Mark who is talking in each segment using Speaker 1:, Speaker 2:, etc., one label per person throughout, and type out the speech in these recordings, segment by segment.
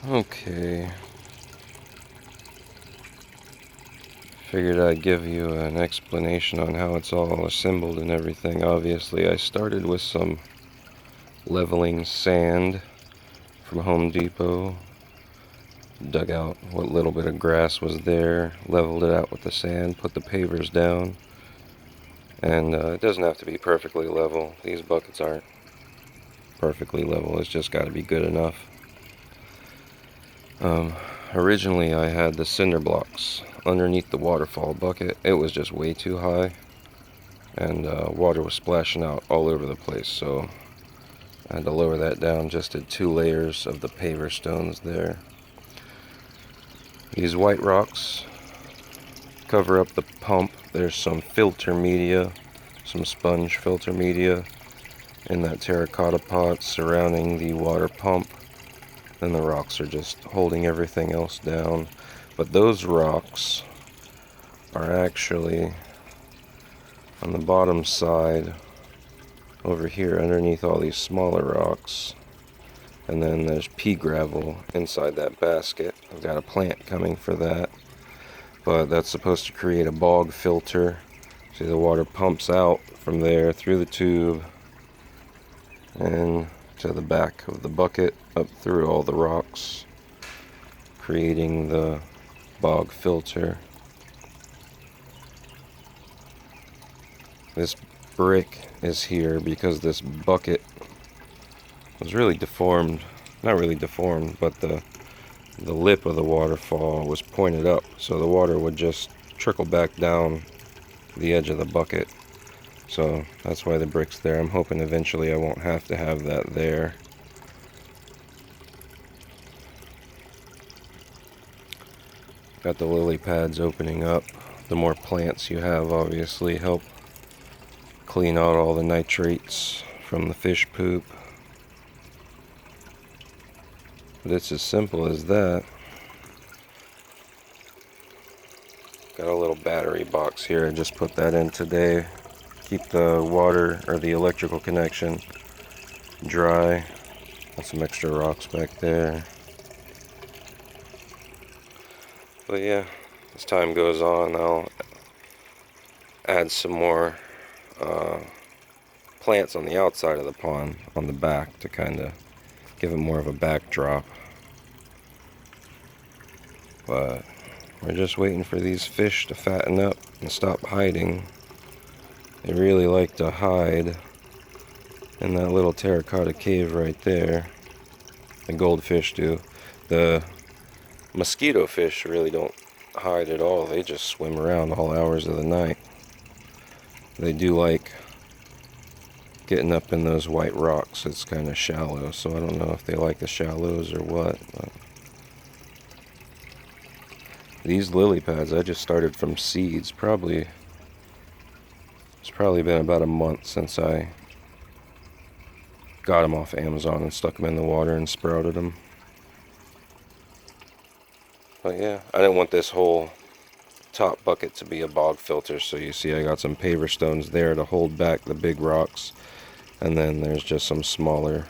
Speaker 1: Okay. Figured I'd give you an explanation on how it's all assembled and everything. Obviously, I started with some leveling sand from Home Depot. Dug out what little bit of grass was there, leveled it out with the sand, put the pavers down. And it doesn't have to be perfectly level. These buckets aren't perfectly level. It's just got to be good enough. Originally, I had the cinder blocks underneath the waterfall bucket. It was just way too high, and water was splashing out all over the place. So I had to lower that down. Just did 2 layers of the paver stones there. These white rocks cover up the pump. There's some filter media, some sponge filter media in that terracotta pot surrounding the water pump. Then the rocks are just holding everything else down. But those rocks are actually on the bottom side over here underneath all these smaller rocks. And then there's pea gravel inside that basket. I've got a plant coming for that. But that's supposed to create a bog filter. See, the water pumps out from there through the tube and to the back of the bucket up through all the rocks, creating the bog filter. This brick is here because this bucket was really deformed. Not really deformed, but the lip of the waterfall was pointed up, so the water would just trickle back down the edge of the bucket. So that's why the brick's there. I'm hoping eventually I won't have to have that there. Got the lily pads opening up. The more plants you have obviously help clean out all the nitrates from the fish poop. But it's as simple as that. Got a little battery box here. I just put that in today. Keep the water or the electrical connection dry. Got some extra rocks back there. But yeah, as time goes on, I'll add some more plants on the outside of the pond, on the back, to kind of give it more of a backdrop. But we're just waiting for these fish to fatten up and stop hiding. They really like to hide in that little terracotta cave right there. The goldfish do. The mosquito fish really don't hide at all. They just swim around all hours of the night. They do like getting up in those white rocks. It's kind of shallow, so I don't know if they like the shallows or what. But these lily pads, I just started from seeds. It's probably been about a month since I got them off Amazon and stuck them in the water and sprouted them. But yeah, I didn't want this whole top bucket to be a bog filter, so you see I got some paver stones there to hold back the big rocks, and then there's just some smaller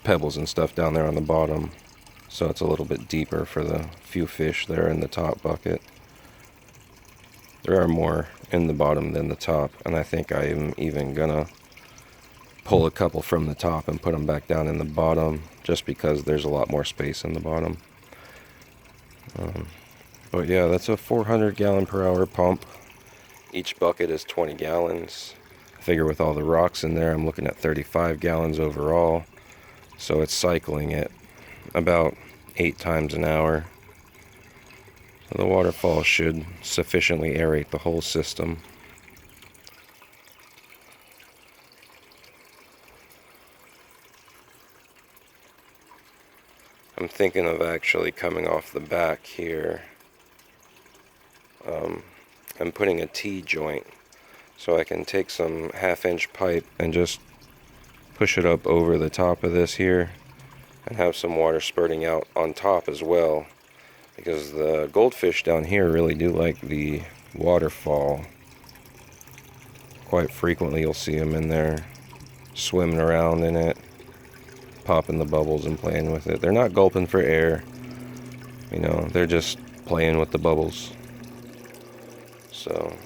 Speaker 1: pebbles and stuff down there on the bottom, so it's a little bit deeper for the few fish there in the top bucket. There are more in the bottom than the top, and I think I am even gonna pull a couple from the top and put them back down in the bottom, just because there's a lot more space in the bottom. But yeah, that's a 400 gallon per hour pump. Each bucket is 20 gallons. I figure with all the rocks in there, I'm looking at 35 gallons overall. So it's cycling it about 8 times an hour. So the waterfall should sufficiently aerate the whole system. I'm thinking of actually coming off the back here. I'm putting a T-joint, so I can take some 1/2-inch pipe and just push it up over the top of this here and have some water spurting out on top as well, because the goldfish down here really do like the waterfall. Quite frequently you'll see them in there swimming around in it, popping the bubbles and playing with it. They're not gulping for air. You know, they're just playing with the bubbles. So,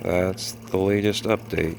Speaker 1: that's the latest update.